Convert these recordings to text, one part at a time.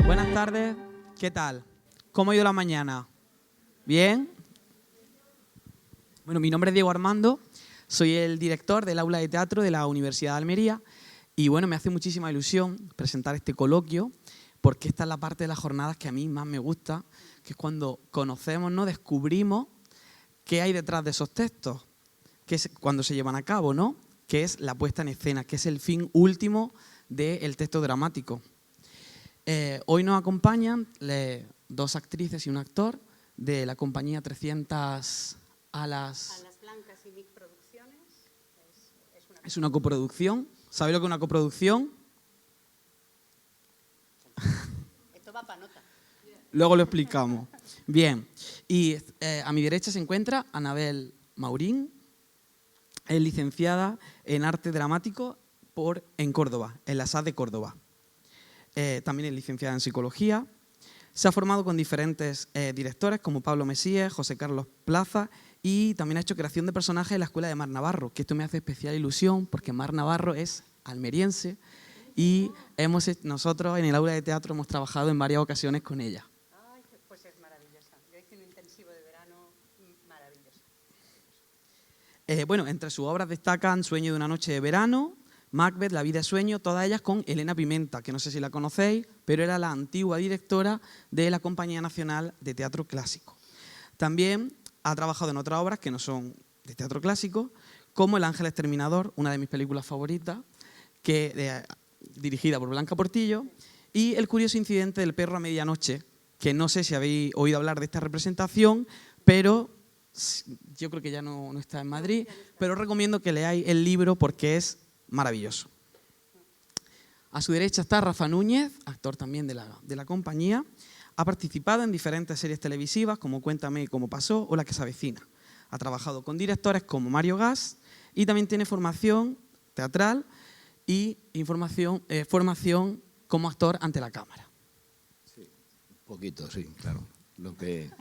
Buenas tardes, ¿qué tal? ¿Cómo ha ido la mañana? ¿Bien? Bueno, mi nombre es Diego Armando, soy el director del aula de teatro de la Universidad de Almería y bueno, me hace muchísima ilusión presentar este coloquio porque esta es la parte de las jornadas que a mí más me gusta, que es cuando conocemos, ¿no? Descubrimos qué hay detrás de esos textos, que es cuando se llevan a cabo, ¿no? Que es la puesta en escena, que es el fin último del texto dramático. Hoy nos acompañan dos actrices y un actor de la compañía 300 Alas Blancas y Mic Producciones. Es una coproducción. ¿Sabéis lo que es una coproducción? Esto va para nota. Luego lo explicamos. Bien, y a mi derecha se encuentra Anabel Maurín, es licenciada en Arte Dramático en Córdoba, en la SAD de Córdoba. También es licenciada en Psicología. Se ha formado con diferentes directores como Pablo Mesías, José Carlos Plaza y también ha hecho creación de personajes en la Escuela de Mar Navarro, que esto me hace especial ilusión porque Mar Navarro es almeriense y nosotros en el aula de teatro hemos trabajado en varias ocasiones con ella. Ay, pues es maravillosa. Yo hice un intensivo de verano maravilloso. Bueno, entre sus obras destacan Sueño de una noche de verano, Macbeth, La vida es sueño, todas ellas con Elena Pimenta, que no sé si la conocéis, pero era la antigua directora de la Compañía Nacional de Teatro Clásico. También ha trabajado en otras obras que no son de teatro clásico, como El ángel exterminador, una de mis películas favoritas, dirigida por Blanca Portillo, y El curioso incidente del perro a medianoche, que no sé si habéis oído hablar de esta representación, pero yo creo que ya no está en Madrid, pero os recomiendo que leáis el libro porque es maravilloso. A su derecha está Rafa Núñez, actor también de la compañía. Ha participado en diferentes series televisivas como Cuéntame cómo pasó o La que se avecina. Ha trabajado con directores como Mario Gas y también tiene formación teatral y formación como actor ante la cámara. Sí, un poquito, sí, claro. Lo que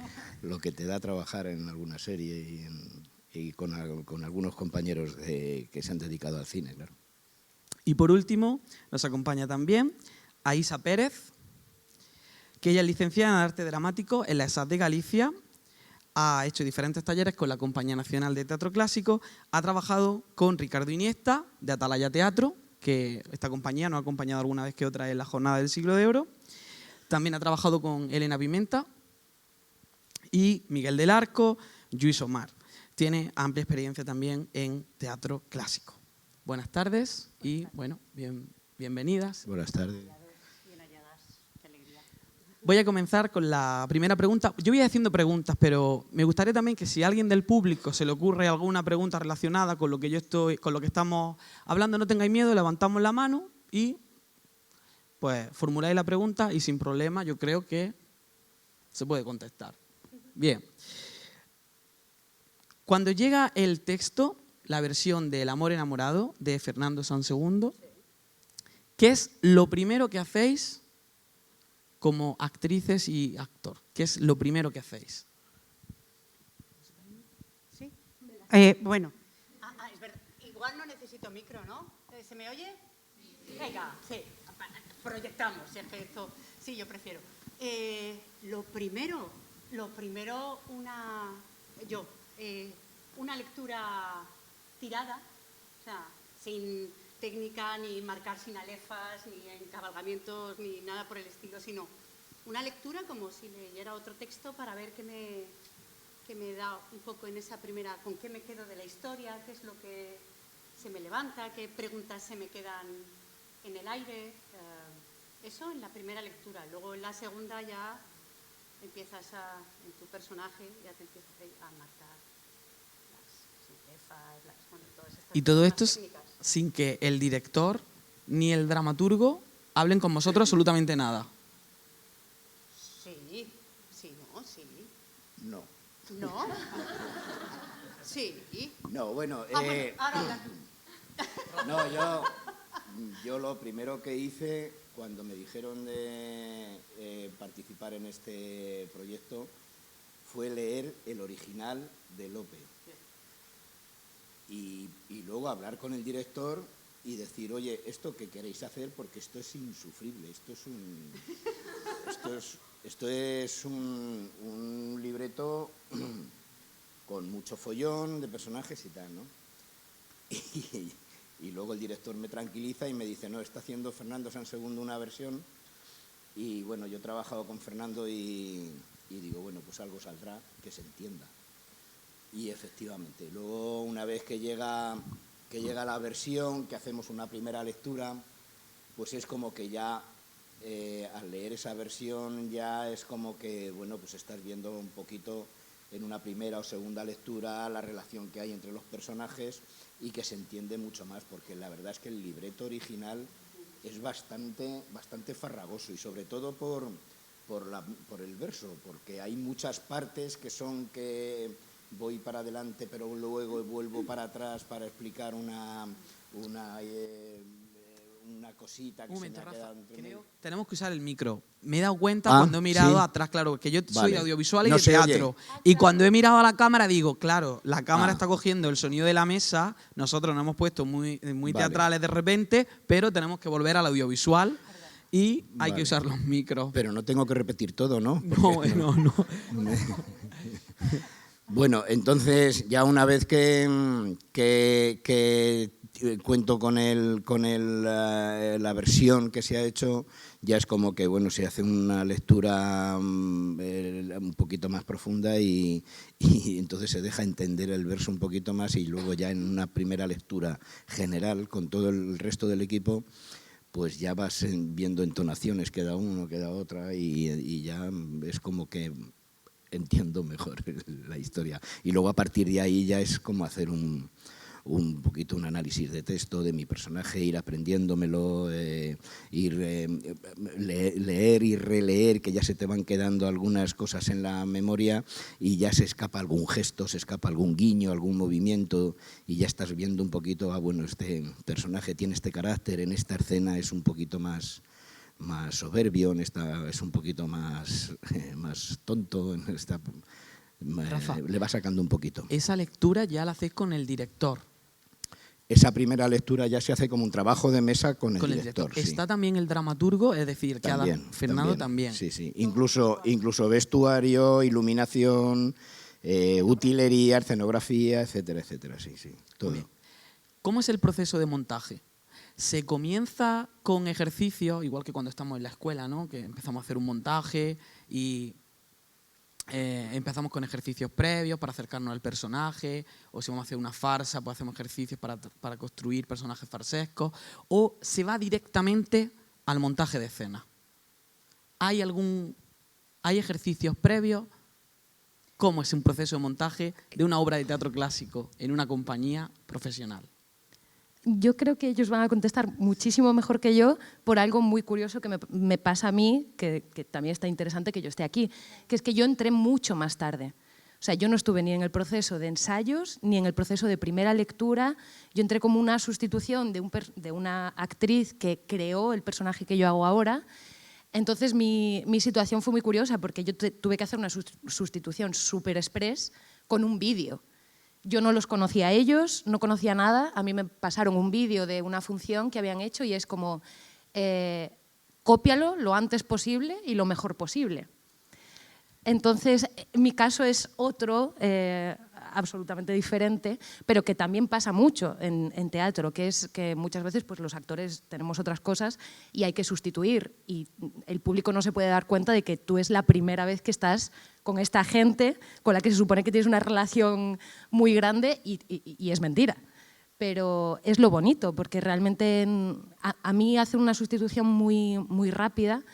te da trabajar en alguna serie y con algunos compañeros que se han dedicado al cine, claro. Y por último, nos acompaña también Aisa Pérez, que ella es licenciada en Arte Dramático en la ESAD de Galicia, ha hecho diferentes talleres con la Compañía Nacional de Teatro Clásico, ha trabajado con Ricardo Iniesta, de Atalaya Teatro, que esta compañía nos ha acompañado alguna vez que otra en la Jornada del Siglo de Oro. También ha trabajado con Elena Pimenta y Miguel del Arco, Lluís Omar. Tiene amplia experiencia también en teatro clásico. Buenas tardes y, bueno, bienvenidas. Buenas tardes. Bien halladas, qué alegría. Voy a comenzar con la primera pregunta. Yo voy haciendo preguntas, pero me gustaría también que si a alguien del público se le ocurre alguna pregunta relacionada con lo que con lo que estamos hablando, no tengáis miedo, levantamos la mano y pues formuláis la pregunta y sin problema yo creo que se puede contestar. Bien. Cuando llega el texto, la versión de El amor enamorado de Fernando Sansegundo, ¿qué es lo primero que hacéis como actrices y actor? ¿Qué es lo primero que hacéis? ¿Sí? Bueno. Es verdad. Igual no necesito micro, ¿no? ¿Se me oye? Venga, sí. Proyectamos. Si es que esto... Sí, yo prefiero. Lo primero, una lectura tirada, o sea, sin técnica, ni marcar sin alefas, ni encabalgamientos, ni nada por el estilo, sino una lectura como si leyera otro texto para ver qué me da un poco en esa primera, con qué me quedo de la historia, qué es lo que se me levanta, qué preguntas se me quedan en el aire. Eso en la primera lectura. Luego en la segunda ya empiezas en tu personaje, ya te empiezas a marcar todas estas y todo esto técnicas. Sin que el director ni el dramaturgo hablen con vosotros absolutamente nada. Sí, sí, no, sí. No. ¿No? Sí. No, bueno, Bueno, ahora no, yo lo primero que hice cuando me dijeron de participar en este proyecto fue leer el original de Lope. Y luego hablar con el director y decir, oye, ¿esto qué queréis hacer? Porque esto es insufrible, esto es Esto es un libreto con mucho follón de personajes y tal, ¿no? Y luego el director me tranquiliza y me dice, no, está haciendo Fernando Sansegundo una versión. Y bueno, yo he trabajado con Fernando y digo, bueno, pues algo saldrá que se entienda. Y efectivamente, luego una vez que llega la versión, que hacemos una primera lectura, pues es como que ya al leer esa versión ya es como que, bueno, pues estás viendo un poquito en una primera o segunda lectura la relación que hay entre los personajes y que se entiende mucho más, porque la verdad es que el libreto original es bastante farragoso y sobre todo por el verso, porque hay muchas partes que son que voy para adelante pero luego vuelvo para atrás para explicar una cosita que Un momento, se me ha Rafa, quedado entre medio. tenemos que usar el micro. Me he dado cuenta cuando he mirado ¿sí? atrás, claro, que yo soy Vale. de audiovisual y No de se teatro. oye. Y cuando he mirado a la cámara digo, claro, la cámara Ah. está cogiendo el sonido de la mesa, nosotros nos hemos puesto muy Vale. teatrales de repente, pero tenemos que volver al audiovisual y hay que Vale. usar los micros. Pero no tengo que repetir todo, ¿no? No. Bueno, entonces ya una vez que cuento con la versión que se ha hecho, ya es como que bueno, se hace una lectura un poquito más profunda y entonces se deja entender el verso un poquito más y luego ya en una primera lectura general con todo el resto del equipo, pues ya vas viendo entonaciones, queda uno, queda otra y ya es como que entiendo mejor la historia. Y luego a partir de ahí ya es como hacer un poquito un análisis de texto de mi personaje, ir aprendiéndomelo, leer y releer, que ya se te van quedando algunas cosas en la memoria y ya se escapa algún gesto, se escapa algún guiño, algún movimiento y ya estás viendo un poquito, bueno, este personaje tiene este carácter, en esta escena es un poquito más soberbio, en esta es un poquito más tonto, en esta Rafa, le va sacando un poquito. Esa lectura ya la hacéis con el director. Esa primera lectura ya se hace como un trabajo de mesa con el director. Sí. Está también el dramaturgo, es decir, que También, Fernando también. Sí, sí. Incluso vestuario, iluminación, utilería, escenografía, etcétera, etcétera. Sí, sí, todo. Bien. ¿Cómo es el proceso de montaje? Se comienza con ejercicios, igual que cuando estamos en la escuela, ¿no? Que empezamos a hacer un montaje y empezamos con ejercicios previos para acercarnos al personaje, o si vamos a hacer una farsa, pues hacemos ejercicios para construir personajes farsescos, o se va directamente al montaje de escena. ¿Hay ejercicios previos? ¿Cómo es un proceso de montaje de una obra de teatro clásico en una compañía profesional? Yo creo que ellos van a contestar muchísimo mejor que yo por algo muy curioso que me pasa a mí, que también está interesante que yo esté aquí, que es que yo entré mucho más tarde. O sea, yo no estuve ni en el proceso de ensayos, ni en el proceso de primera lectura. Yo entré como una sustitución de una actriz que creó el personaje que yo hago ahora. Entonces mi situación fue muy curiosa porque yo tuve que hacer una sustitución súper express con un vídeo. Yo no los conocía a ellos, no conocía nada. A mí me pasaron un vídeo de una función que habían hecho y es como, cópialo lo antes posible y lo mejor posible. Entonces, mi caso es otro, absolutamente diferente, pero que también pasa mucho en teatro, que es que muchas veces pues, los actores tenemos otras cosas y hay que sustituir. Y el público no se puede dar cuenta de que tú es la primera vez que estás con esta gente con la que se supone que tienes una relación muy grande y es mentira. Pero es lo bonito, porque realmente a mí hacer una sustitución muy rápida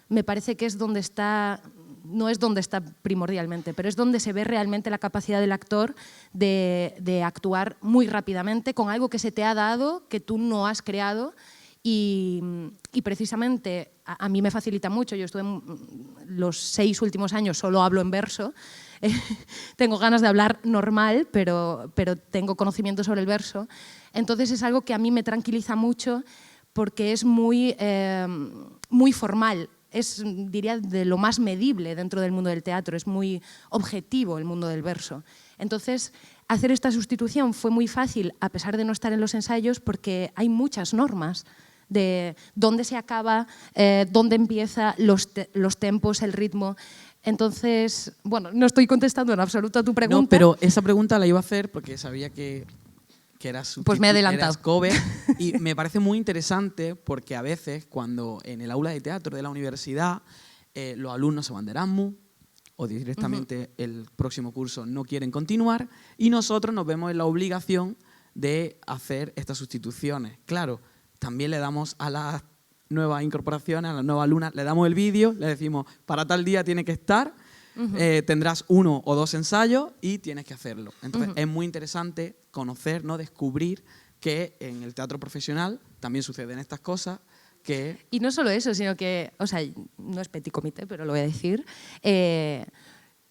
me parece que es donde está, no es donde está primordialmente, pero es donde se ve realmente la capacidad del actor de actuar muy rápidamente con algo que se te ha dado, que tú no has creado. Y precisamente a mí me facilita mucho. Yo estuve los 6 últimos años, solo hablo en verso. Tengo ganas de hablar normal, pero tengo conocimiento sobre el verso. Entonces es algo que a mí me tranquiliza mucho porque es muy formal. Es, diría, de lo más medible dentro del mundo del teatro. Es muy objetivo el mundo del verso. Entonces, hacer esta sustitución fue muy fácil, a pesar de no estar en los ensayos, porque hay muchas normas de dónde se acaba, dónde empieza, los tempos, el ritmo. Entonces, bueno, no estoy contestando en absoluto a tu pregunta. No, pero esa pregunta la iba a hacer porque sabía que eras pues me he adelantado. Eras cover, y me parece muy interesante porque a veces cuando en el aula de teatro de la universidad los alumnos se van de Erasmus o directamente el próximo curso no quieren continuar y nosotros nos vemos en la obligación de hacer estas sustituciones. Claro, también le damos a las nuevas incorporaciones, a las nuevas alumnas, le damos el vídeo, le decimos para tal día tiene que estar, tendrás 1 o 2 ensayos y tienes que hacerlo. Entonces es muy interesante conocer, ¿no? Descubrir que en el teatro profesional también suceden estas cosas. Y no solo eso, sino que, o sea, no es petit comité, pero lo voy a decir,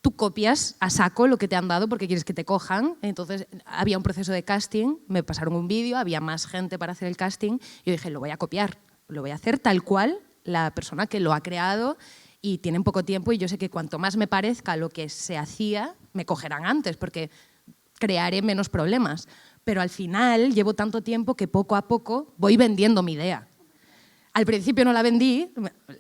tú copias a saco lo que te han dado porque quieres que te cojan. Entonces había un proceso de casting, me pasaron un vídeo, había más gente para hacer el casting, y yo dije, lo voy a copiar, lo voy a hacer tal cual la persona que lo ha creado, y tienen poco tiempo y yo sé que cuanto más me parezca lo que se hacía, me cogerán antes porque crearé menos problemas. Pero al final llevo tanto tiempo que poco a poco voy vendiendo mi idea. Al principio no la vendí,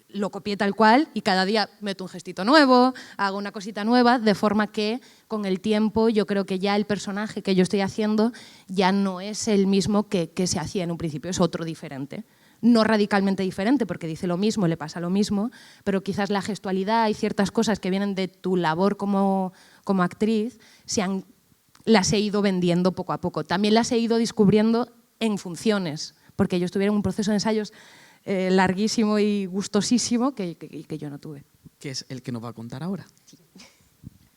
lo copié tal cual y cada día meto un gestito nuevo, hago una cosita nueva, de forma que con el tiempo yo creo que ya el personaje que yo estoy haciendo ya no es el mismo que se hacía en un principio, es otro diferente. No radicalmente diferente, porque dice lo mismo, le pasa lo mismo, pero quizás la gestualidad y ciertas cosas que vienen de tu labor como actriz las he ido vendiendo poco a poco. También las he ido descubriendo en funciones, porque yo estuve en un proceso de ensayos larguísimo y gustosísimo que yo no tuve. Que es el que nos va a contar ahora. Sí.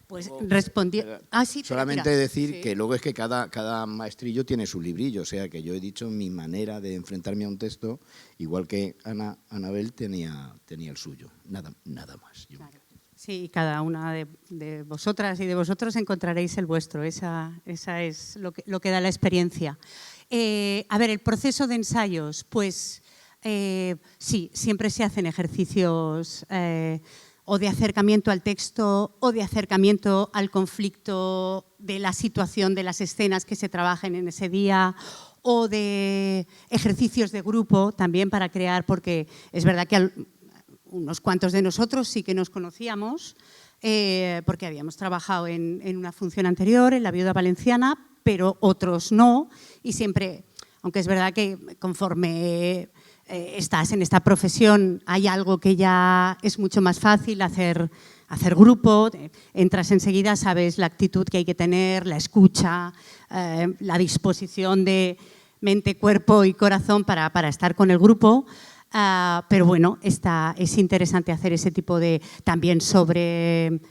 Pues respondí... sí, solamente decir que luego es que cada maestrillo tiene su librillo, o sea que yo he dicho mi manera de enfrentarme a un texto, igual que Anabel tenía el suyo, nada más. Claro. Sí, cada una de vosotras y de vosotros encontraréis el vuestro, esa es lo que da la experiencia. A ver, el proceso de ensayos, pues sí, siempre se hacen ejercicios o de acercamiento al texto o de acercamiento al conflicto de la situación de las escenas que se trabajen en ese día, o de ejercicios de grupo también para crear, porque es verdad que unos cuantos de nosotros sí que nos conocíamos porque habíamos trabajado en una función anterior, en La Viuda Valenciana, pero otros no, y siempre, aunque es verdad que conforme estás en esta profesión, hay algo que ya es mucho más fácil hacer grupo, entras enseguida, sabes la actitud que hay que tener, la escucha, la disposición de mente, cuerpo y corazón para estar con el grupo. Pero bueno, es interesante hacer ese tipo de, también sobre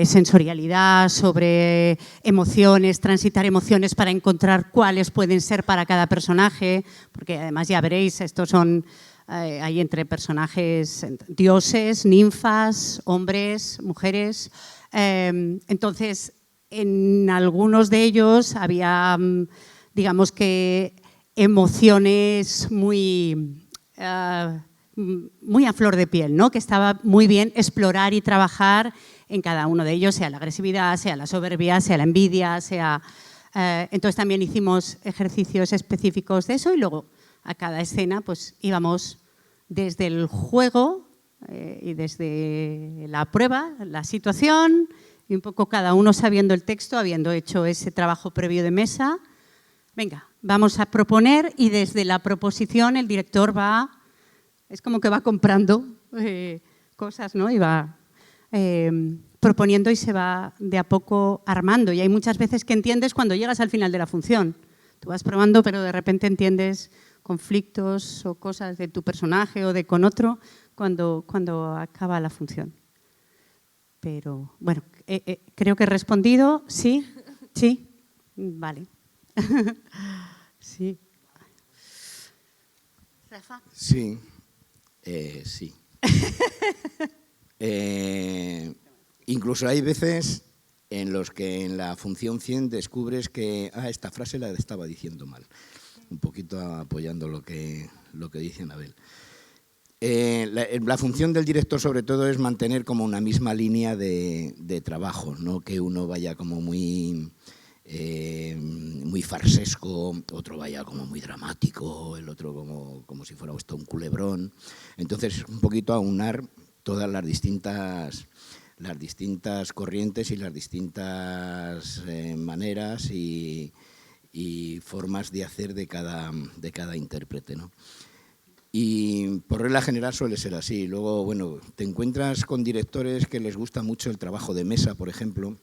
sensorialidad, sobre emociones, transitar emociones para encontrar cuáles pueden ser para cada personaje, porque además ya veréis, estos son, hay entre personajes, dioses, ninfas, hombres, mujeres. Entonces, en algunos de ellos había, digamos que, emociones muy a flor de piel, ¿no? Que estaba muy bien explorar y trabajar en cada uno de ellos, sea la agresividad, sea la soberbia, sea la envidia, sea... entonces también hicimos ejercicios específicos de eso y luego a cada escena pues íbamos desde el juego y desde la prueba, la situación y un poco cada uno sabiendo el texto, habiendo hecho ese trabajo previo de mesa. Venga, vamos a proponer y desde la proposición el director va, es como que va comprando cosas, ¿no? Y va proponiendo y se va de a poco armando. Y hay muchas veces que entiendes cuando llegas al final de la función. Tú vas probando, pero de repente entiendes conflictos o cosas de tu personaje o de con otro cuando acaba la función. Pero, bueno, creo que he respondido. ¿Sí? ¿Sí? Vale. Sí. ¿Rafa? Sí. Sí. Incluso hay veces en los que en la función 100 descubres que esta frase la estaba diciendo mal. Un poquito apoyando lo que dice Anabel. La función del director sobre todo es mantener como una misma línea de trabajo, no que uno vaya como muy muy farsesco, otro vaya como muy dramático, el otro como si fuera esto un culebrón. Entonces, un poquito aunar todas las distintas corrientes y las distintas maneras y formas de hacer de cada intérprete, ¿no? Y por regla general suele ser así. Luego, bueno, te encuentras con directores que les gusta mucho el trabajo de mesa, por ejemplo,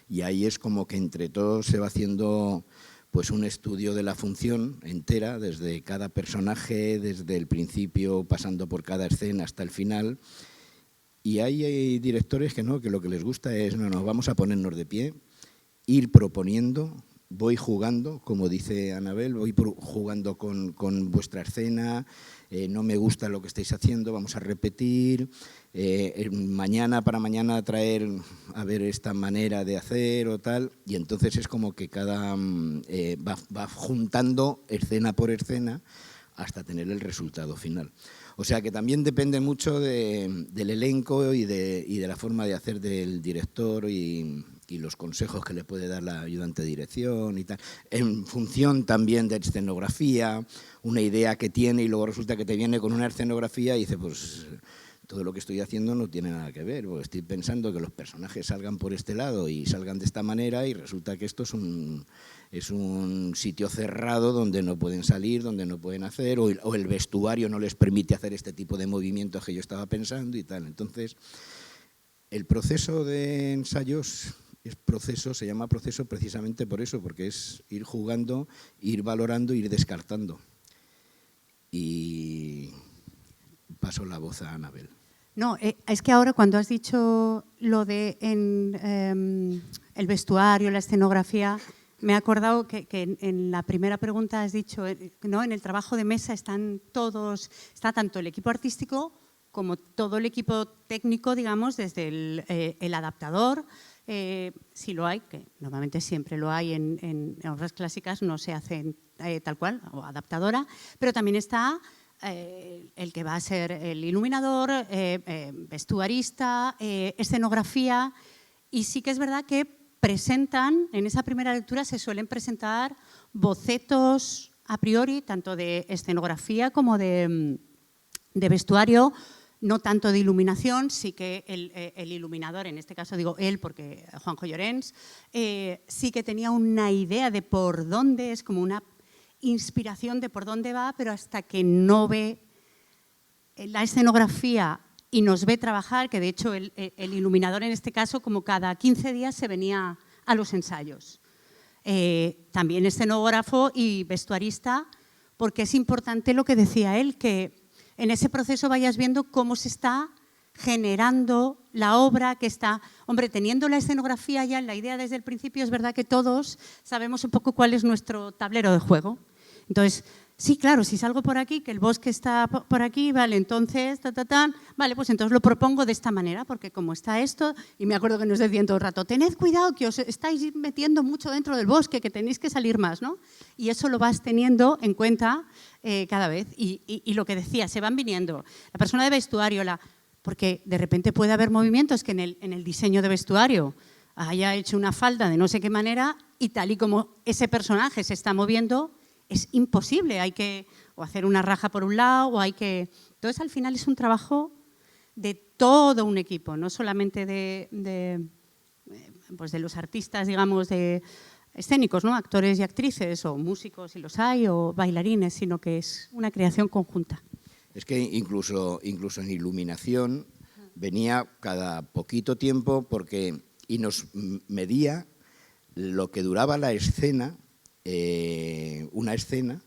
y ahí es como que entre todos se va haciendo pues un estudio de la función entera, desde cada personaje, desde el principio, pasando por cada escena hasta el final. Y hay directores que no, que lo que les gusta es, no, vamos a ponernos de pie, ir proponiendo, voy jugando, como dice Anabel, voy jugando con vuestra escena, no me gusta lo que estáis haciendo, vamos a repetir, para mañana traer a ver esta manera de hacer o tal, y entonces es como que cada va juntando escena por escena hasta tener el resultado final. O sea que también depende mucho del elenco y de la forma de hacer del director y los consejos que le puede dar la ayudante de dirección y tal, en función también de escenografía, una idea que tiene y luego resulta que te viene con una escenografía y dice, pues todo lo que estoy haciendo no tiene nada que ver, porque estoy pensando que los personajes salgan por este lado y salgan de esta manera y resulta que esto es un sitio cerrado donde no pueden salir, donde no pueden hacer, o el vestuario no les permite hacer este tipo de movimientos que yo estaba pensando y tal. Entonces, el proceso de ensayos se llama proceso precisamente por eso, porque es ir jugando, ir valorando, ir descartando. Y paso la voz a Anabel. No, es que ahora cuando has dicho lo de el vestuario, la escenografía, me he acordado que en la primera pregunta has dicho, ¿no? En el trabajo de mesa está tanto el equipo artístico como todo el equipo técnico, digamos, desde el adaptador, si lo hay, que normalmente siempre lo hay en obras clásicas, no se hacen tal cual, o adaptadora, pero también está el que va a ser el iluminador, vestuarista, escenografía, y sí que es verdad que presentan, en esa primera lectura se suelen presentar bocetos a priori, tanto de escenografía como de vestuario, no tanto de iluminación, sí que el iluminador, en este caso digo él porque Juanjo Llorens, sí que tenía una idea de por dónde, es como una inspiración de por dónde va, pero hasta que no ve la escenografía y nos ve trabajar, que de hecho el iluminador en este caso como cada 15 días se venía a los ensayos. También escenógrafo y vestuarista, porque es importante lo que decía él, que en ese proceso vayas viendo cómo se está generando la obra, que está, hombre, teniendo la escenografía ya en la idea desde el principio, es verdad que todos sabemos un poco cuál es nuestro tablero de juego. Entonces, sí, claro, si salgo por aquí, que el bosque está por aquí, vale, entonces, vale, pues entonces lo propongo de esta manera, porque como está esto, y me acuerdo que nos decían todo el rato, tened cuidado que os estáis metiendo mucho dentro del bosque, que tenéis que salir más, ¿no? Y eso lo vas teniendo en cuenta cada vez. Y lo que decía, se van viniendo. La persona de vestuario, porque de repente puede haber movimientos que en el diseño de vestuario haya hecho una falda de no sé qué manera y tal y como ese personaje se está moviendo, es imposible, hay que o hacer una raja por un lado o hay que… Entonces, al final es un trabajo de todo un equipo, no solamente de los artistas, digamos, de escénicos, ¿no? Actores y actrices o músicos si los hay o bailarines, sino que es una creación conjunta. Es que incluso en iluminación venía cada poquito tiempo y nos medía lo que duraba la escena. Una escena,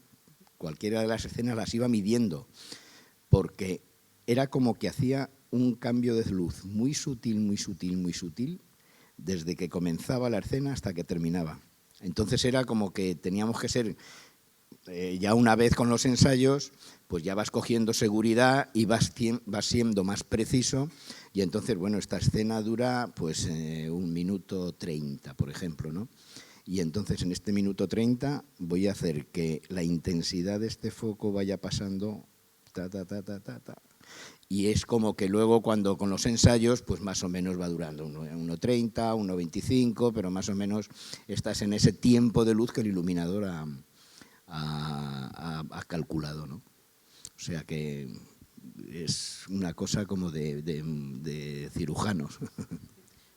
cualquiera de las escenas las iba midiendo, porque era como que hacía un cambio de luz muy sutil, muy sutil, muy sutil, desde que comenzaba la escena hasta que terminaba. Entonces era como que teníamos que ser, ya una vez con los ensayos, pues ya vas cogiendo seguridad y vas siendo más preciso, y entonces, bueno, esta escena dura pues 1 minuto 30, por ejemplo, ¿no? Y entonces en este minuto 30 voy a hacer que la intensidad de este foco vaya pasando Y es como que luego cuando con los ensayos, pues más o menos va durando 1,30, 1,25, pero más o menos estás en ese tiempo de luz que el iluminador ha calculado, ¿no? O sea que es una cosa como de cirujanos.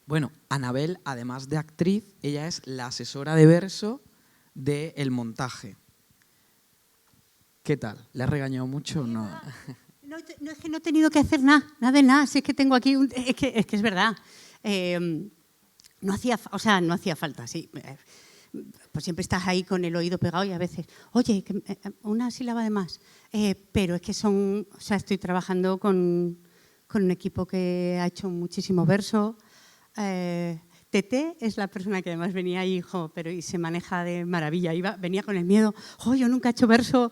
Bueno, Anabel, además de actriz, ella es la asesora de verso del montaje. ¿Qué tal? ¿Le has regañado mucho o no? No, es que no he tenido que hacer nada de nada. Si es que tengo aquí es que es verdad. No hacía falta, sí. Pues siempre estás ahí con el oído pegado y a veces, oye, una sílaba de más. Pero es que estoy trabajando con un equipo que ha hecho muchísimo verso. Tete es la persona que además venía ahí, y se maneja de maravilla. Venía con el miedo, yo nunca he hecho verso.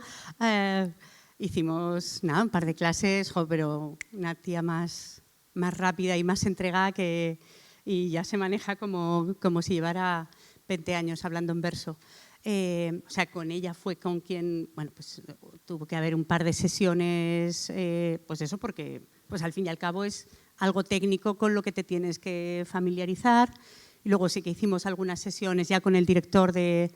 Hicimos un par de clases, pero una tía más rápida y más entregada y ya se maneja como si llevara 20 años hablando en verso. Con ella fue con quien, tuvo que haber un par de sesiones, porque al fin y al cabo es algo técnico con lo que te tienes que familiarizar. Y luego sí que hicimos algunas sesiones ya con el director de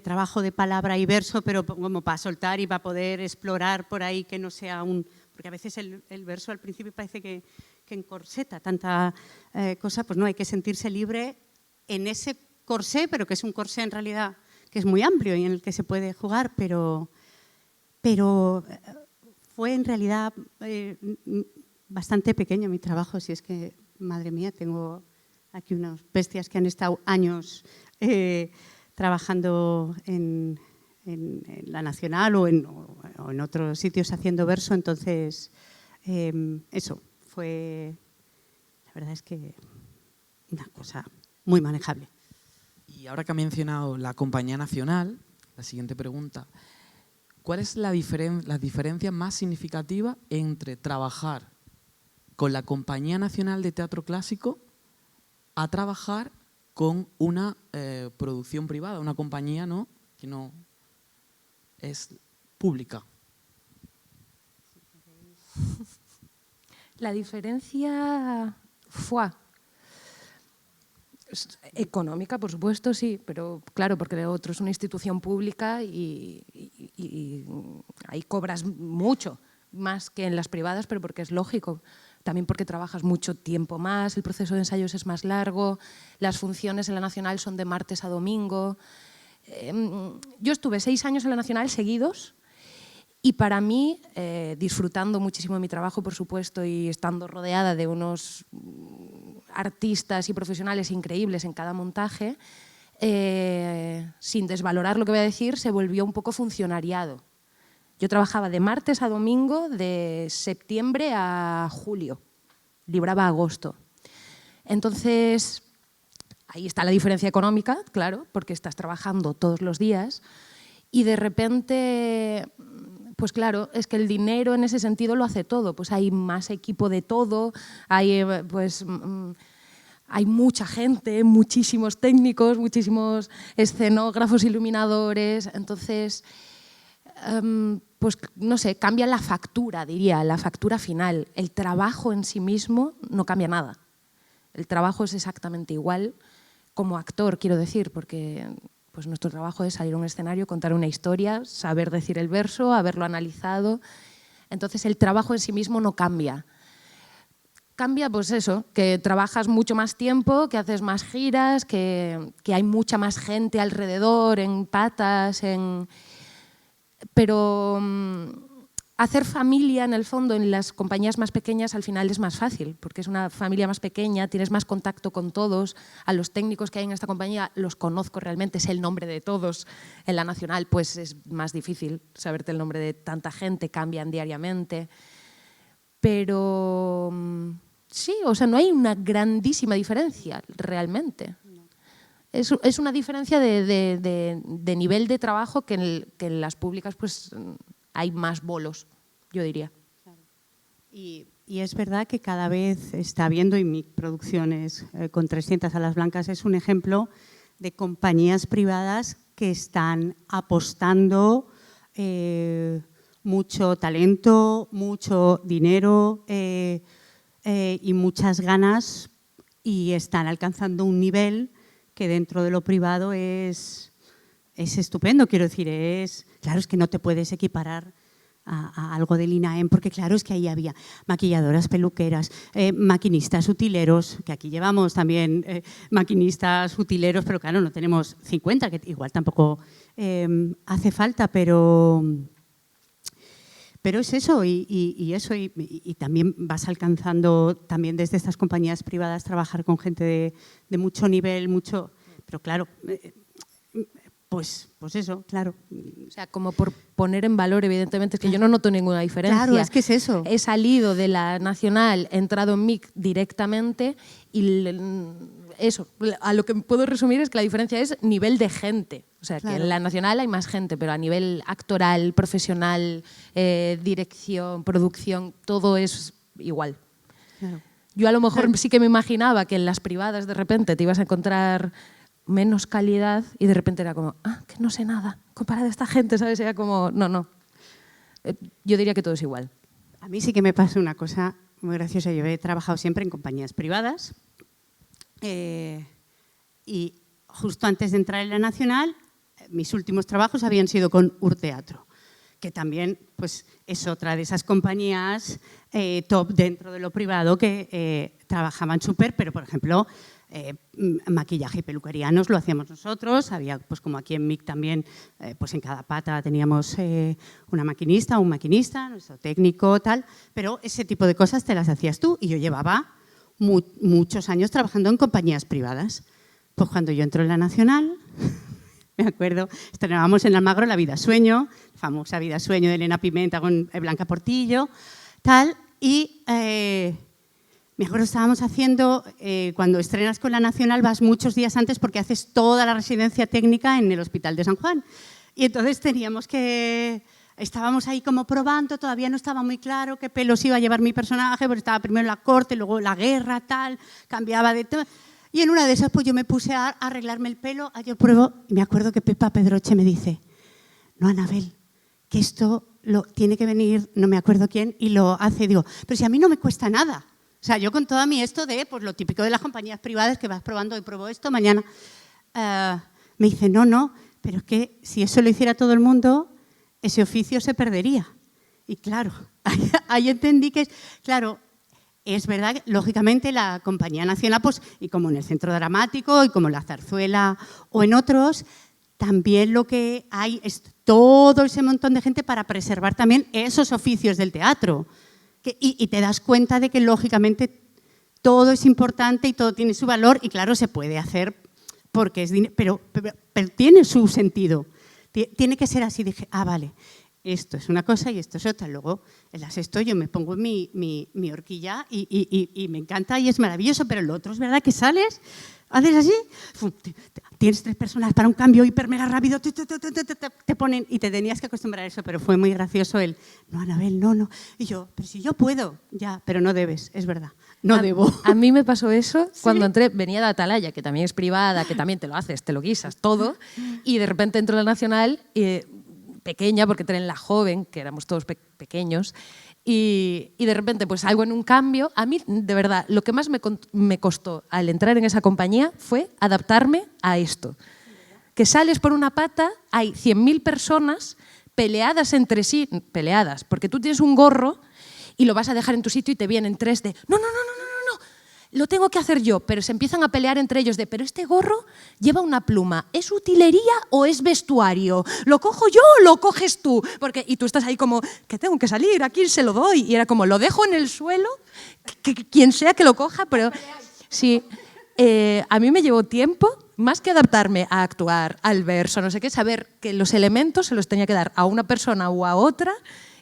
trabajo de palabra y verso, pero como para soltar y para poder explorar por ahí que no sea porque a veces el verso al principio parece que encorseta tanta cosa, pues no, hay que sentirse libre en ese corsé, pero que es un corsé en realidad que es muy amplio y en el que se puede jugar, pero fue en realidad bastante pequeño mi trabajo, si es que, madre mía, tengo aquí unas bestias que han estado años trabajando en la Nacional o en otros sitios haciendo verso, entonces eso fue, la verdad es que una cosa muy manejable. Y ahora que ha mencionado la Compañía Nacional, la siguiente pregunta, ¿cuál es la diferencia más significativa entre trabajar con la Compañía Nacional de Teatro Clásico a trabajar con una producción privada, una compañía que no es pública? La diferencia fue económica, por supuesto, sí, pero claro, porque el otro es una institución pública y ahí cobras mucho, más que en las privadas, pero porque es lógico. También porque trabajas mucho tiempo más, el proceso de ensayos es más largo, las funciones en la Nacional son de martes a domingo. Yo estuve 6 años en la Nacional seguidos y para mí, disfrutando muchísimo de mi trabajo, por supuesto, y estando rodeada de unos artistas y profesionales increíbles en cada montaje, sin desvalorar lo que voy a decir, se volvió un poco funcionariado. Yo trabajaba de martes a domingo, de septiembre a julio, libraba agosto. Entonces, ahí está la diferencia económica, claro, porque estás trabajando todos los días y de repente, pues claro, es que el dinero en ese sentido lo hace todo. Pues hay más equipo de todo, hay mucha gente, muchísimos técnicos, muchísimos escenógrafos, iluminadores, entonces pues no sé, cambia la factura, diría, la factura final. El trabajo en sí mismo no cambia nada. El trabajo es exactamente igual como actor, quiero decir, porque pues nuestro trabajo es salir a un escenario, contar una historia, saber decir el verso, haberlo analizado. Entonces el trabajo en sí mismo no cambia. Cambia pues eso, que trabajas mucho más tiempo, que haces más giras, que hay mucha más gente alrededor, en patas, pero hacer familia, en el fondo, en las compañías más pequeñas al final es más fácil, porque es una familia más pequeña, tienes más contacto con todos, a los técnicos que hay en esta compañía los conozco realmente, sé el nombre de todos. En la Nacional pues es más difícil saberte el nombre de tanta gente, cambian diariamente. Pero sí, o sea, no hay una grandísima diferencia realmente. Es una diferencia de nivel de trabajo que en las públicas pues hay más bolos, yo diría. Claro. Y es verdad que cada vez está habiendo, y mi producción es con 300 alas blancas, es un ejemplo de compañías privadas que están apostando mucho talento, mucho dinero y muchas ganas, y están alcanzando un nivel que dentro de lo privado es estupendo. Quiero decir, claro, es que no te puedes equiparar a algo del INAEM, porque claro, es que ahí había maquilladoras, peluqueras, maquinistas, utileros, que aquí llevamos también maquinistas, utileros, pero claro, no tenemos 50, que igual tampoco hace falta, pero es eso, y también vas alcanzando, también desde estas compañías privadas, trabajar con gente de mucho nivel, pero claro, pues eso, claro. O sea, como por poner en valor, evidentemente, es que yo no noto ninguna diferencia. Claro, es que es eso. He salido de la Nacional, he entrado en MIC directamente y eso, a lo que puedo resumir es que la diferencia es nivel de gente. O sea, claro, que en la Nacional hay más gente, pero a nivel actoral, profesional, dirección, producción, todo es igual. Claro. Yo a lo mejor sí que me imaginaba que en las privadas de repente te ibas a encontrar menos calidad y de repente era como, que no sé nada, comparado a esta gente, ¿sabes? Era como, no. Yo diría que todo es igual. A mí sí que me pasa una cosa muy graciosa. Yo he trabajado siempre en compañías privadas y justo antes de entrar en la Nacional, mis últimos trabajos habían sido con Urteatro, que también pues, es otra de esas compañías top dentro de lo privado que trabajaban súper, pero por ejemplo, maquillaje y peluquería nos lo hacíamos nosotros. Había, pues como aquí en MIC también, pues en cada pata teníamos una maquinista o un maquinista, nuestro técnico, tal, pero ese tipo de cosas te las hacías tú, y yo llevaba muchos años trabajando en compañías privadas. Pues cuando yo entro en la Nacional, me acuerdo, estrenábamos en Almagro La Vida Sueño, famosa Vida Sueño de Elena Pimenta con Blanca Portillo, tal, y me acuerdo, estábamos haciendo, cuando estrenas con la Nacional vas muchos días antes porque haces toda la residencia técnica en el Hospital de San Juan. Y entonces estábamos ahí como probando, todavía no estaba muy claro qué pelos iba a llevar mi personaje, porque estaba primero la corte, luego la guerra, tal, cambiaba de todo. Y en una de esas pues yo me puse a arreglarme el pelo, yo pruebo, y me acuerdo que Pepa Pedroche me dice, no, Anabel, que esto tiene que venir, no me acuerdo quién, y lo hace, digo, pero si a mí no me cuesta nada. O sea, yo con toda mi esto de pues, lo típico de las compañías privadas, que vas probando, hoy pruebo esto, mañana. Me dice, no, pero es que si eso lo hiciera todo el mundo, ese oficio se perdería. Y claro, ahí entendí que, claro, es verdad, lógicamente la Compañía Nacional, pues, y como en el Centro Dramático, y como en la Zarzuela o en otros, también lo que hay es todo ese montón de gente para preservar también esos oficios del teatro. Y te das cuenta de que, lógicamente, todo es importante y todo tiene su valor, y claro, se puede hacer porque es dinero, pero tiene su sentido. Tiene que ser así. Dije, vale, esto es una cosa y esto es otra. Luego, en la Sexto yo me pongo mi horquilla y me encanta y es maravilloso, pero lo otro es verdad que sales, haces así, tienes 3 personas para un cambio hiper mega rápido, te ponen, y te tenías que acostumbrar a eso, pero fue muy gracioso no, Anabel, no. Y yo, pero si yo puedo, ya, pero no debes, es verdad, no debo. A mí me pasó eso cuando ¿Sí? entré, venía de Atalaya, que también es privada, que también te lo haces, te lo guisas, todo, y de repente entro a la Nacional, pequeña, porque entré en la joven, que éramos todos pequeños, y de repente pues salgo en un cambio. A mí, de verdad, lo que más me costó al entrar en esa compañía fue adaptarme a esto. Que sales por una pata, hay 100.000 personas peleadas entre sí, peleadas, porque tú tienes un gorro y lo vas a dejar en tu sitio y te vienen 3 de no, lo tengo que hacer yo, pero se empiezan a pelear entre ellos de, pero este gorro lleva una pluma, ¿es utilería o es vestuario? ¿Lo cojo yo o lo coges tú? Y tú estás ahí como, que tengo que salir, ¿a quién se lo doy? Y era como, lo dejo en el suelo, que quien sea que lo coja, pero sí, a mí me llevó tiempo, más que adaptarme a actuar, al verso, no sé qué, saber que los elementos se los tenía que dar a una persona o a otra,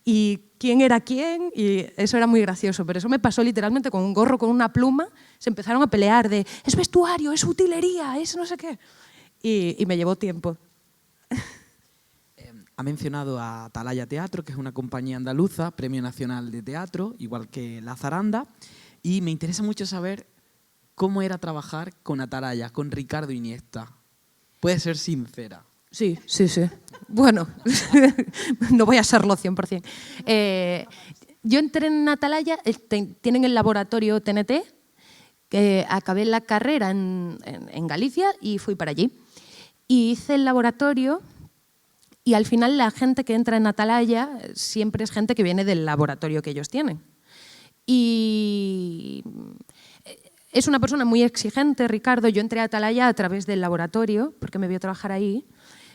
y quién era quién, y eso era muy gracioso, pero eso me pasó literalmente con un gorro, con una pluma, se empezaron a pelear de es vestuario, es utilería, es no sé qué, y me llevó tiempo. Ha mencionado a Atalaya Teatro, que es una compañía andaluza, Premio Nacional de Teatro, igual que La Zaranda, y me interesa mucho saber cómo era trabajar con Atalaya, con Ricardo Iniesta. Puede ser sincera. Sí, sí, sí. Bueno, no voy a serlo 100%. Yo entré en Atalaya, tienen el laboratorio TNT, que acabé la carrera en Galicia y fui para allí. Y hice el laboratorio y al final la gente que entra en Atalaya siempre es gente que viene del laboratorio que ellos tienen. Y es una persona muy exigente, Ricardo. Yo entré a Atalaya a través del laboratorio, porque me vio trabajar ahí.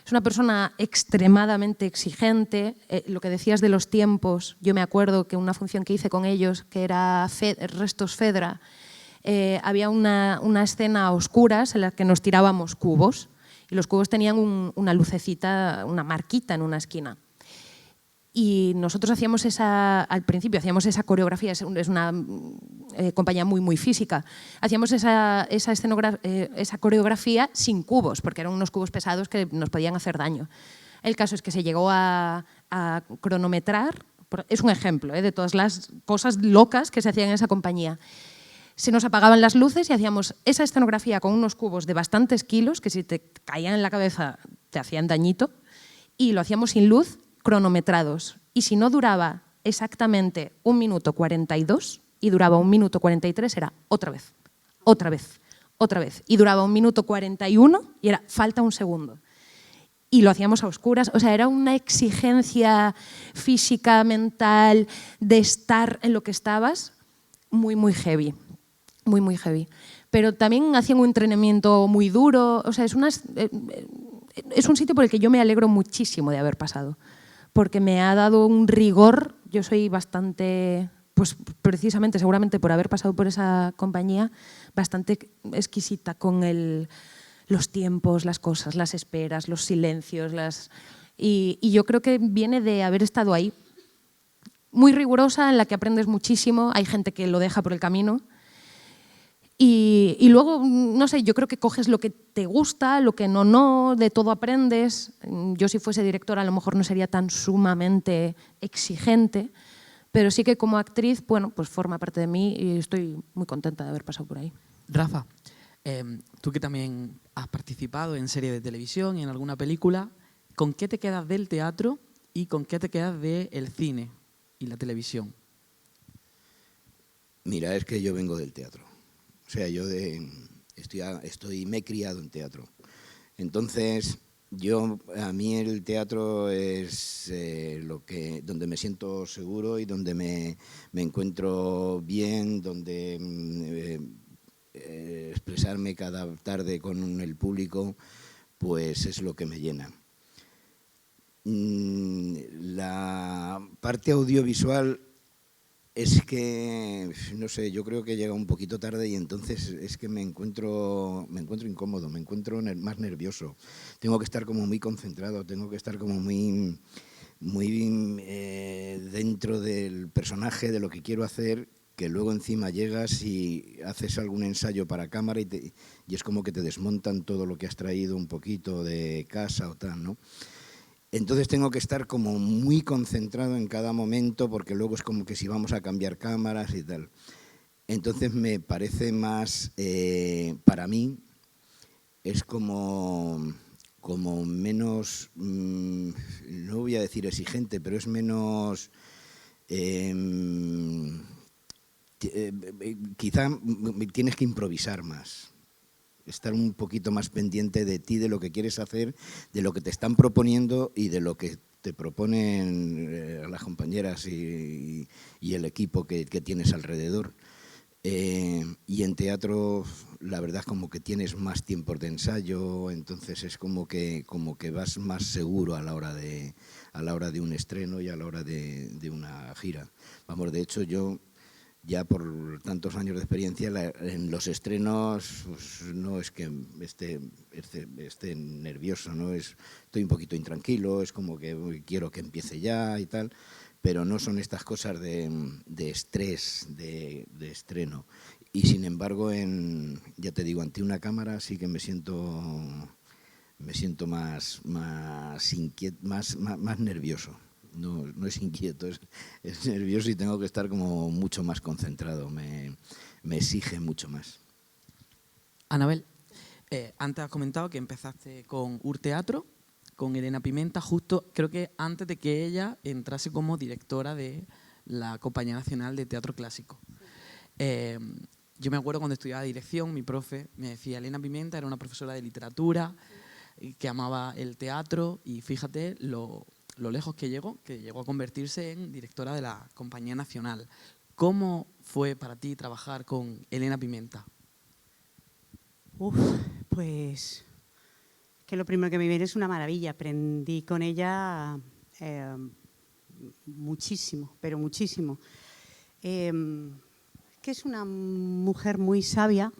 Es una persona extremadamente exigente. Lo que decías de los tiempos, yo me acuerdo que una función que hice con ellos, que era Restos Fedra, había una escena a oscuras en la que nos tirábamos cubos y los cubos tenían una lucecita, una marquita en una esquina. Y nosotros hacíamos al principio hacíamos esa coreografía, es una compañía muy física, hacíamos esa coreografía sin cubos, porque eran unos cubos pesados que nos podían hacer daño. El caso es que se llegó a cronometrar, es un ejemplo de todas las cosas locas que se hacían en esa compañía. Se nos apagaban las luces y hacíamos esa escenografía con unos cubos de bastantes kilos, que si te caían en la cabeza te hacían dañito, y lo hacíamos sin luz, cronometrados. Y si no duraba exactamente 1 minuto 42 y duraba 1 minuto 43, era otra vez, otra vez, otra vez. Y duraba 1 minuto 41 y era falta un segundo. Y lo hacíamos a oscuras. O sea, era una exigencia física, mental, de estar en lo que estabas, muy heavy. Muy heavy. Pero también hacían un entrenamiento muy duro. O sea, es un sitio por el que yo me alegro muchísimo de haber pasado, porque me ha dado un rigor. Yo soy bastante, pues precisamente, seguramente por haber pasado por esa compañía, bastante exquisita con los tiempos, las cosas, las esperas, los silencios. Y yo creo que viene de haber estado ahí. Muy rigurosa, en la que aprendes muchísimo. Hay gente que lo deja por el camino. Y luego, no sé, yo creo que coges lo que te gusta, lo que no, de todo aprendes. Yo si fuese directora a lo mejor no sería tan sumamente exigente, pero sí que como actriz, bueno, pues forma parte de mí y estoy muy contenta de haber pasado por ahí. Rafa, tú que también has participado en series de televisión y en alguna película, ¿con qué te quedas del teatro y con qué te quedas del cine y la televisión? Mira, es que yo vengo del teatro. O sea, yo me he criado en teatro. Entonces, a mí el teatro es donde me siento seguro y donde me encuentro bien, donde expresarme cada tarde con el público, pues es lo que me llena. La parte audiovisual es que, no sé, yo creo que llega un poquito tarde y entonces es que me encuentro incómodo, me encuentro más nervioso. Tengo que estar como muy concentrado, tengo que estar como muy dentro del personaje, de lo que quiero hacer, que luego encima llegas y haces algún ensayo para cámara y es como que te desmontan todo lo que has traído un poquito de casa o tal, ¿no? Entonces tengo que estar como muy concentrado en cada momento porque luego es como que si vamos a cambiar cámaras y tal. Entonces me parece más, para mí, es como menos, no voy a decir exigente, pero es menos, quizá tienes que improvisar más. Estar un poquito más pendiente de ti, de lo que quieres hacer, de lo que te están proponiendo y de lo que te proponen las compañeras y el equipo que tienes alrededor. Y en teatro, la verdad, como que tienes más tiempos de ensayo, entonces es como que vas más seguro a la hora de un estreno y a la hora de una gira. Vamos, de hecho, yo ya por tantos años de experiencia, en los estrenos pues, no es que esté nervioso, ¿no? Estoy un poquito intranquilo, es como que quiero que empiece ya y tal, pero no son estas cosas de estrés, de estreno. Y sin embargo, ya te digo, ante una cámara sí que me siento más inquieto, más nervioso. No es inquieto, es nervioso y tengo que estar como mucho más concentrado, me exige mucho más. Anabel, antes has comentado que empezaste con Urteatro, con Elena Pimenta, justo creo que antes de que ella entrase como directora de la Compañía Nacional de Teatro Clásico. Yo me acuerdo cuando estudiaba dirección, mi profe me decía, Elena Pimenta era una profesora de literatura que amaba el teatro y fíjate lo lejos que llegó a convertirse en directora de la Compañía Nacional. ¿Cómo fue para ti trabajar con Elena Pimenta? Pues que lo primero que me viene es una maravilla. Aprendí con ella muchísimo, pero muchísimo. Que es una mujer muy sabia.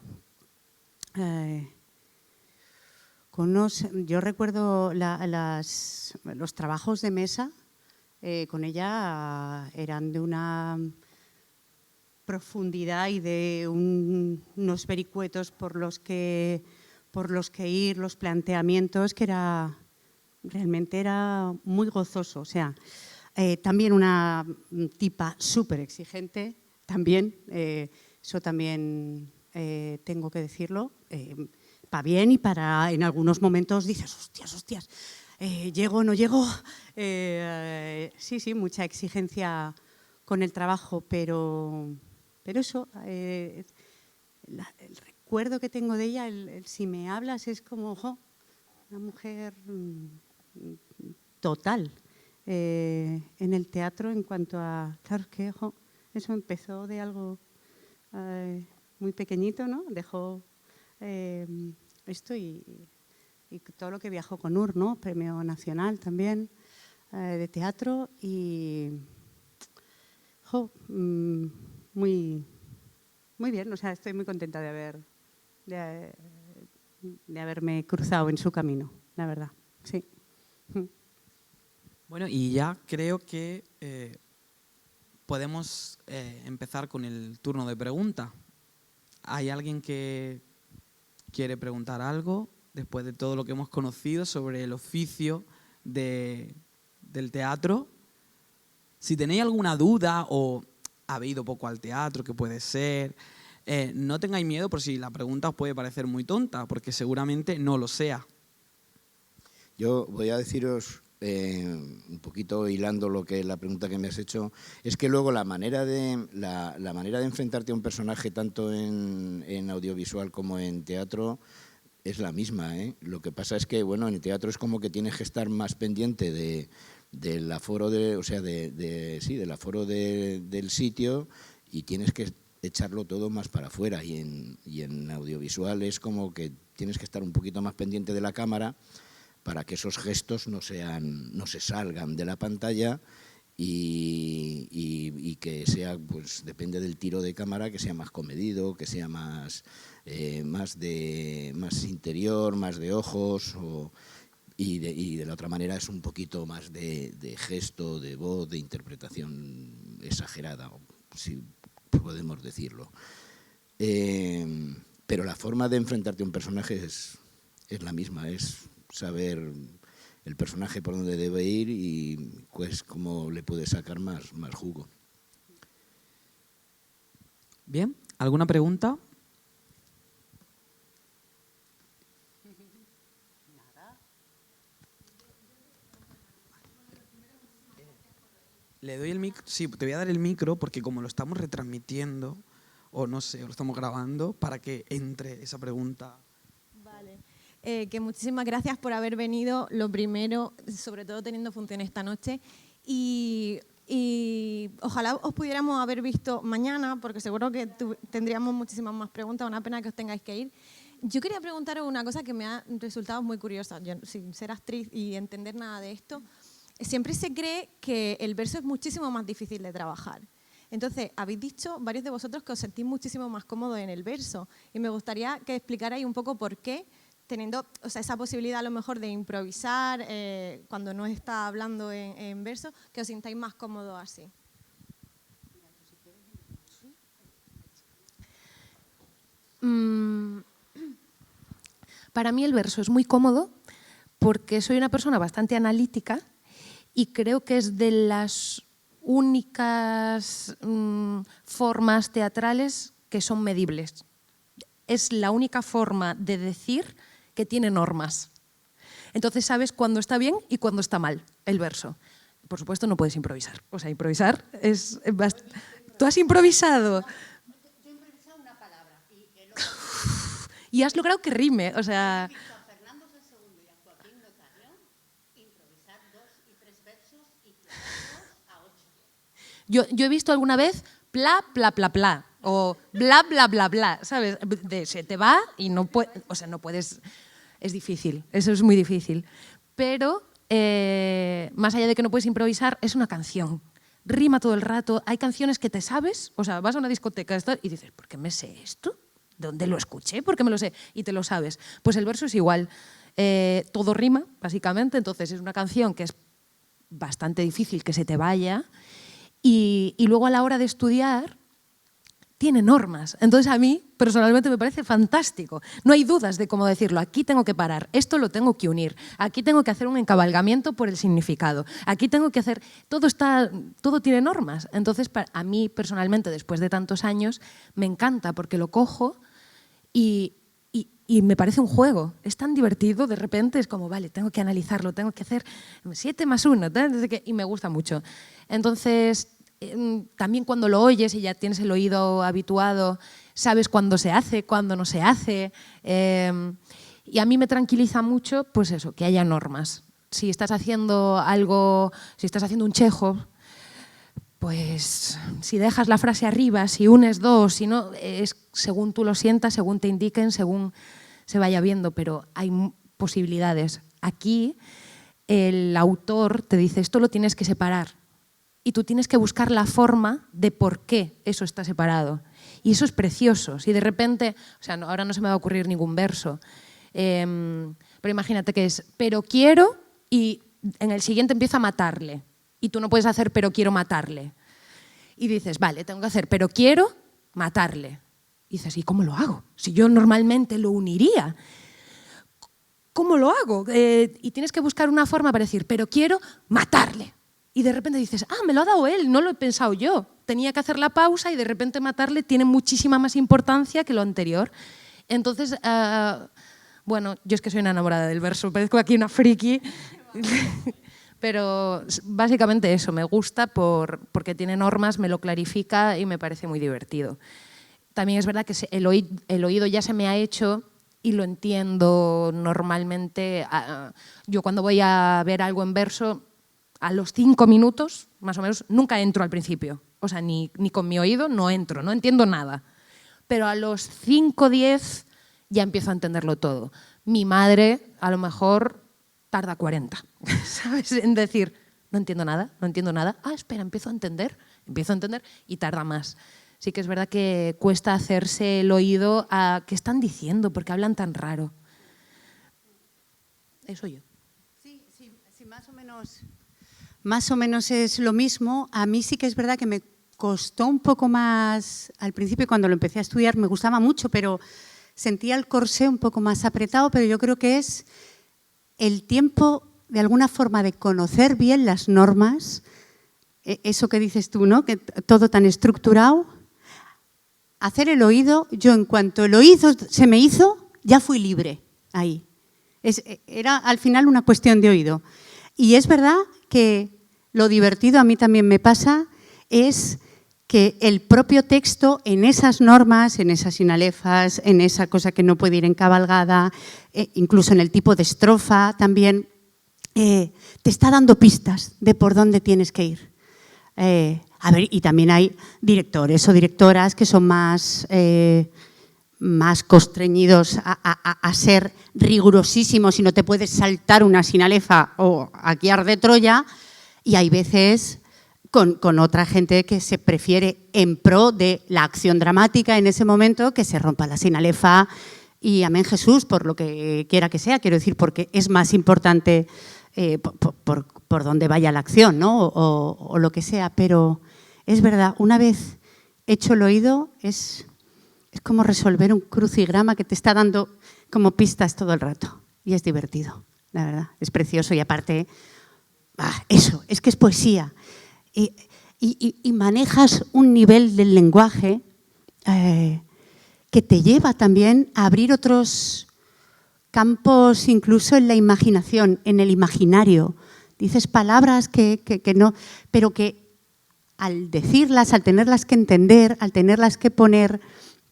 Yo recuerdo los trabajos de mesa con ella eran de una profundidad y de unos vericuetos por los que ir, los planteamientos, que realmente era muy gozoso. O sea, también una tipa súper exigente, también, eso también tengo que decirlo, para bien y para en algunos momentos dices, hostias, llego, no llego. Sí, mucha exigencia con el trabajo, pero eso, el recuerdo que tengo de ella, si me hablas, es como una mujer total en el teatro en cuanto a, claro, que eso empezó de algo muy pequeñito, ¿no? Dejó esto y todo lo que viajó con UR, ¿no? Premio Nacional también de teatro y muy bien, o sea, estoy muy contenta de haberme cruzado en su camino, la verdad, sí. Bueno, y ya creo que podemos empezar con el turno de preguntas. ¿Hay alguien que quiere preguntar algo después de todo lo que hemos conocido sobre el oficio del teatro? Si tenéis alguna duda o habéis ido poco al teatro, que puede ser, no tengáis miedo por si la pregunta os puede parecer muy tonta, porque seguramente no lo sea. Yo voy a deciros, un poquito hilando la pregunta que me has hecho, es que luego la manera de enfrentarte a un personaje tanto en audiovisual como en teatro es la misma, ¿eh? Lo que pasa es que, bueno, en el teatro es como que tienes que estar más pendiente del aforo del aforo del sitio y tienes que echarlo todo más para afuera, y en audiovisual es como que tienes que estar un poquito más pendiente de la cámara para que esos gestos no se salgan de la pantalla y que sea, pues depende del tiro de cámara, que sea más comedido, que sea más interior, más de ojos, y de la otra manera es un poquito más de gesto, de voz, de interpretación exagerada, si podemos decirlo. Pero la forma de enfrentarte a un personaje es la misma, es saber el personaje por dónde debe ir y pues cómo le puede sacar más jugo. Bien, ¿alguna pregunta? Le doy el micro. Sí, te voy a dar el micro porque como lo estamos retransmitiendo, o no sé, o lo estamos grabando, para que entre esa pregunta. Vale. Que muchísimas gracias por haber venido, lo primero, sobre todo teniendo función esta noche. Y ojalá os pudiéramos haber visto mañana, porque seguro que tendríamos muchísimas más preguntas, una pena que os tengáis que ir. Yo quería preguntaros una cosa que me ha resultado muy curiosa. Yo, sin ser actriz y entender nada de esto, siempre se cree que el verso es muchísimo más difícil de trabajar. Entonces, habéis dicho varios de vosotros que os sentís muchísimo más cómodos en el verso y me gustaría que explicarais un poco por qué, teniendo esa posibilidad a lo mejor de improvisar cuando no está hablando en verso, que os sintáis más cómodos así. Para mí el verso es muy cómodo porque soy una persona bastante analítica y creo que es de las únicas formas teatrales que son medibles. Es la única forma de decir que tiene normas. Entonces sabes cuándo está bien y cuándo está mal el verso. Por supuesto no puedes improvisar. O sea, improvisar es... ¿Tú has improvisado? Yo he improvisado una palabra y el Y has logrado que rime, o sea... a Fernando II y a Joaquín Notario improvisar 2 y 3 versos y clavarlos a 8. Yo he visto alguna vez pla, pla, pla, pla, o bla, bla, bla, bla, ¿sabes? Se te va y no puedes, o sea, no puedes, es difícil, eso es muy difícil. Pero, más allá de que no puedes improvisar, es una canción. Rima todo el rato, hay canciones que te sabes, o sea, vas a una discoteca y dices, ¿por qué me sé esto? ¿Dónde lo escuché? ¿Por qué me lo sé? Y te lo sabes. Pues el verso es igual. Todo rima, básicamente, entonces es una canción que es bastante difícil que se te vaya y luego a la hora de estudiar tiene normas. Entonces a mí personalmente me parece fantástico. No hay dudas de cómo decirlo. Aquí tengo que parar, esto lo tengo que unir, aquí tengo que hacer un encabalgamiento por el significado, aquí tengo que hacer... Todo tiene normas. Entonces a mí personalmente, después de tantos años, me encanta porque lo cojo y me parece un juego. Es tan divertido, de repente es como, vale, tengo que analizarlo, tengo que hacer 7 más 1, y me gusta mucho. Entonces, también cuando lo oyes y ya tienes el oído habituado, sabes cuándo se hace, cuándo no se hace. Y a mí me tranquiliza mucho, pues eso, que haya normas. Si estás haciendo algo, si estás haciendo un Chekhov, pues si dejas la frase arriba, si unes 2, si no, es según tú lo sientas, según te indiquen, según se vaya viendo, pero hay posibilidades. Aquí el autor te dice, esto lo tienes que separar y tú tienes que buscar la forma de por qué eso está separado. Y eso es precioso. Si de repente, o sea, ahora no se me va a ocurrir ningún verso, pero imagínate que es, pero quiero, y en el siguiente empieza a matarle. Y tú no puedes hacer, pero quiero matarle. Y dices, vale, tengo que hacer, pero quiero matarle. Y dices, ¿y cómo lo hago? Si yo normalmente lo uniría. ¿Cómo lo hago? Y tienes que buscar una forma para decir, pero quiero matarle. Y de repente dices, me lo ha dado él, no lo he pensado yo. Tenía que hacer la pausa y de repente matarle tiene muchísima más importancia que lo anterior. Entonces, bueno, yo es que soy una enamorada del verso, parezco aquí una friki. Pero básicamente eso, me gusta porque tiene normas, me lo clarifica y me parece muy divertido. También es verdad que el oído ya se me ha hecho y lo entiendo normalmente. Yo cuando voy a ver algo en verso, a los 5 minutos, más o menos, nunca entro al principio. O sea, ni con mi oído no entro, no entiendo nada. Pero a los 5, 10 ya empiezo a entenderlo todo. Mi madre, a lo mejor, tarda 40, ¿sabes? En decir, no entiendo nada. Espera, empiezo a entender y tarda más. Sí que es verdad que cuesta hacerse el oído a qué están diciendo, porque hablan tan raro. Eso yo. Sí, más o menos es lo mismo. A mí sí que es verdad que me costó un poco más, al principio cuando lo empecé a estudiar me gustaba mucho, pero sentía el corsé un poco más apretado, pero yo creo que es el tiempo, de alguna forma, de conocer bien las normas, eso que dices tú, ¿no? Que todo tan estructurado. Hacer el oído, yo en cuanto el oído se me hizo, ya fui libre ahí. Era al final una cuestión de oído. Y es verdad que lo divertido, a mí también me pasa, es que el propio texto en esas normas, en esas sinalefas, en esa cosa que no puede ir encabalgada, incluso en el tipo de estrofa también, te está dando pistas de por dónde tienes que ir. A ver, y también hay directores o directoras que son más constreñidos a ser rigurosísimos y no te puedes saltar una sinalefa o aquí arde Troya, y hay veces con otra gente que se prefiere en pro de la acción dramática en ese momento que se rompa la sinalefa y amén Jesús por lo que quiera que sea, quiero decir, porque es más importante por donde vaya la acción, ¿no? O lo que sea, pero es verdad, una vez hecho el oído es como resolver un crucigrama que te está dando como pistas todo el rato y es divertido, la verdad, es precioso y aparte, eso, es que es poesía. Y manejas un nivel del lenguaje que te lleva también a abrir otros campos incluso en la imaginación, en el imaginario. Dices palabras que no, pero que al decirlas, al tenerlas que entender, al tenerlas que poner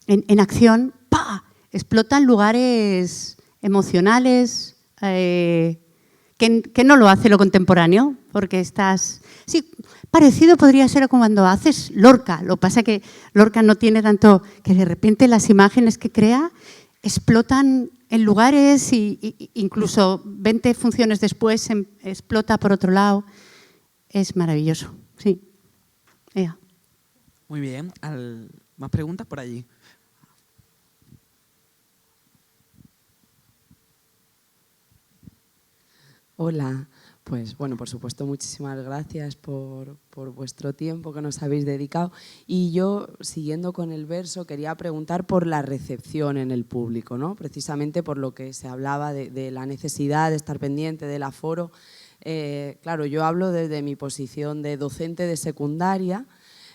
en acción, ¡pah!, explotan lugares emocionales que no lo hace lo contemporáneo, porque estás... Sí, parecido podría ser como cuando haces Lorca. Lo que pasa es que Lorca no tiene tanto... que de repente las imágenes que crea explotan en lugares y incluso 20 funciones después explota por otro lado. Es maravilloso, sí. Ea. Muy bien. ¿Más preguntas por allí? Hola, pues bueno, por supuesto, muchísimas gracias por vuestro tiempo que nos habéis dedicado. Y yo, siguiendo con el verso, quería preguntar por la recepción en el público, ¿no? Precisamente por lo que se hablaba de la necesidad de estar pendiente del aforo. Claro, yo hablo desde mi posición de docente de secundaria.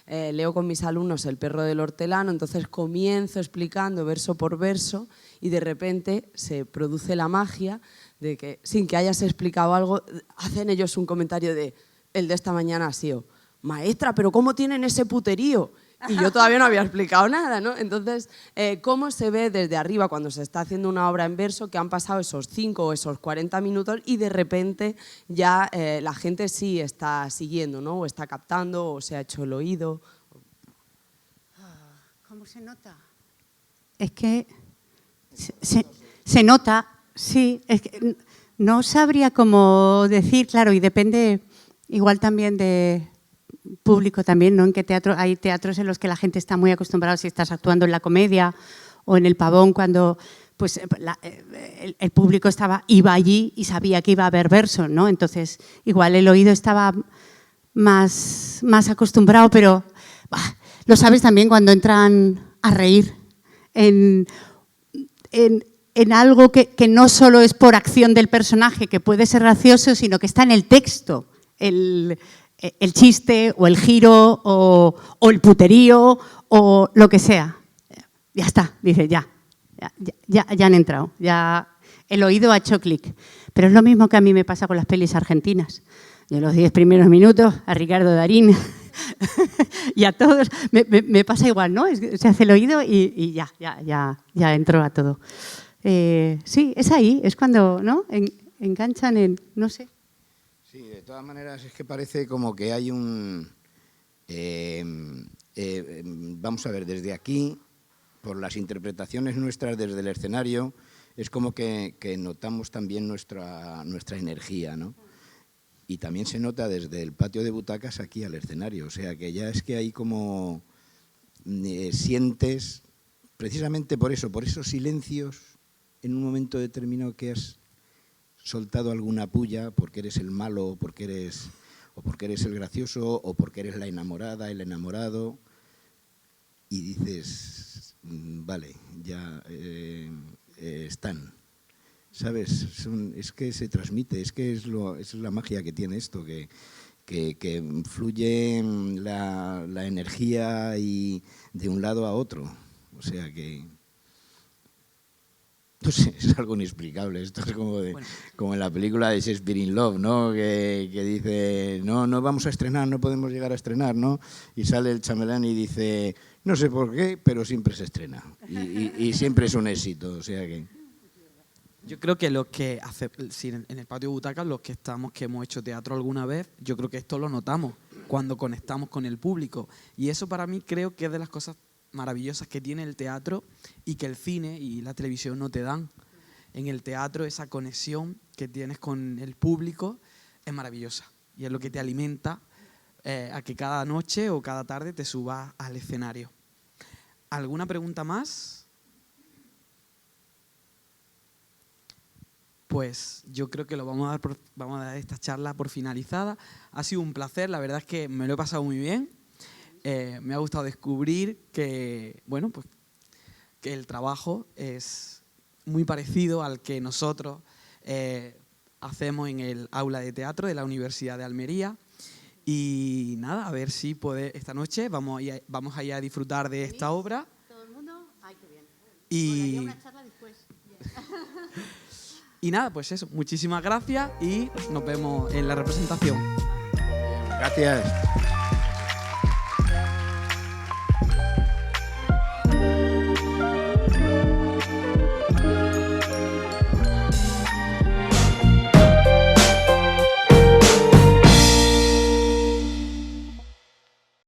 Leo con mis alumnos El perro del hortelano, entonces comienzo explicando verso por verso y de repente se produce la magia de que, sin que hayas explicado algo, hacen ellos un comentario de el de esta mañana ha sido, maestra, pero ¿cómo tienen ese puterío? Y yo todavía no había explicado nada, ¿no? Entonces, ¿cómo se ve desde arriba cuando se está haciendo una obra en verso que han pasado esos 5 o esos 40 minutos y de repente ya la gente sí está siguiendo, ¿no? O está captando o se ha hecho el oído? ¿Cómo se nota? Es que se nota, sí. Es que no sabría cómo decir, claro, y depende igual también de público también, ¿no? En qué teatro, hay teatros en los que la gente está muy acostumbrada, si estás actuando en la Comedia o en el Pavón, cuando pues, el público iba allí y sabía que iba a haber verso, ¿no? Entonces, igual el oído estaba más acostumbrado, pero lo sabes también cuando entran a reír en algo que no solo es por acción del personaje, que puede ser gracioso, sino que está en el texto, el chiste o el giro o el puterío o lo que sea. Ya está, dice, ya han entrado, ya el oído ha hecho clic. Pero es lo mismo que a mí me pasa con las pelis argentinas. Yo los 10 primeros minutos, a Ricardo Darín y a todos, me pasa igual, ¿no? Se hace el oído y ya entró a todo. Sí, es ahí, es cuando, ¿no? Enganchan en, no sé. Sí, de todas maneras es que parece como que hay un... vamos a ver, desde aquí, por las interpretaciones nuestras desde el escenario, es como que notamos también nuestra energía, ¿no? Y también se nota desde el patio de butacas aquí al escenario, o sea que ya es que hay como... sientes, precisamente por esos silencios, en un momento determinado que has soltado alguna puya porque eres el malo o porque eres el gracioso o porque eres la enamorada, el enamorado, y dices, vale, ya están, ¿sabes? Es que se transmite, es que es la magia que tiene esto, que fluye la energía y de un lado a otro, o sea que... No sé, es algo inexplicable. Esto es como en la película de Shakespeare in Love, ¿no? Que dice, no vamos a estrenar, no podemos llegar a estrenar, ¿no? Y sale el chambelán y dice, no sé por qué, pero siempre se estrena. Y siempre es un éxito, o sea que... Yo creo que los que en el patio de butacas, los que hemos hecho teatro alguna vez, yo creo que esto lo notamos cuando conectamos con el público. Y eso para mí creo que es de las cosas maravillosas que tiene el teatro y que el cine y la televisión no te dan. En el teatro esa conexión que tienes con el público es maravillosa y es lo que te alimenta a que cada noche o cada tarde te subas al escenario. ¿Alguna pregunta más? Pues yo creo que vamos a dar esta charla por finalizada. Ha sido un placer, la verdad es que me lo he pasado muy bien. Me ha gustado descubrir que, bueno, pues, que el trabajo es muy parecido al que nosotros hacemos en el aula de teatro de la Universidad de Almería. Y nada, a ver si esta noche vamos a ir a disfrutar de esta obra. ¿Todo el mundo? Ay, qué bien. Y Una charla después. Y nada, pues eso, muchísimas gracias y nos vemos en la representación. Gracias.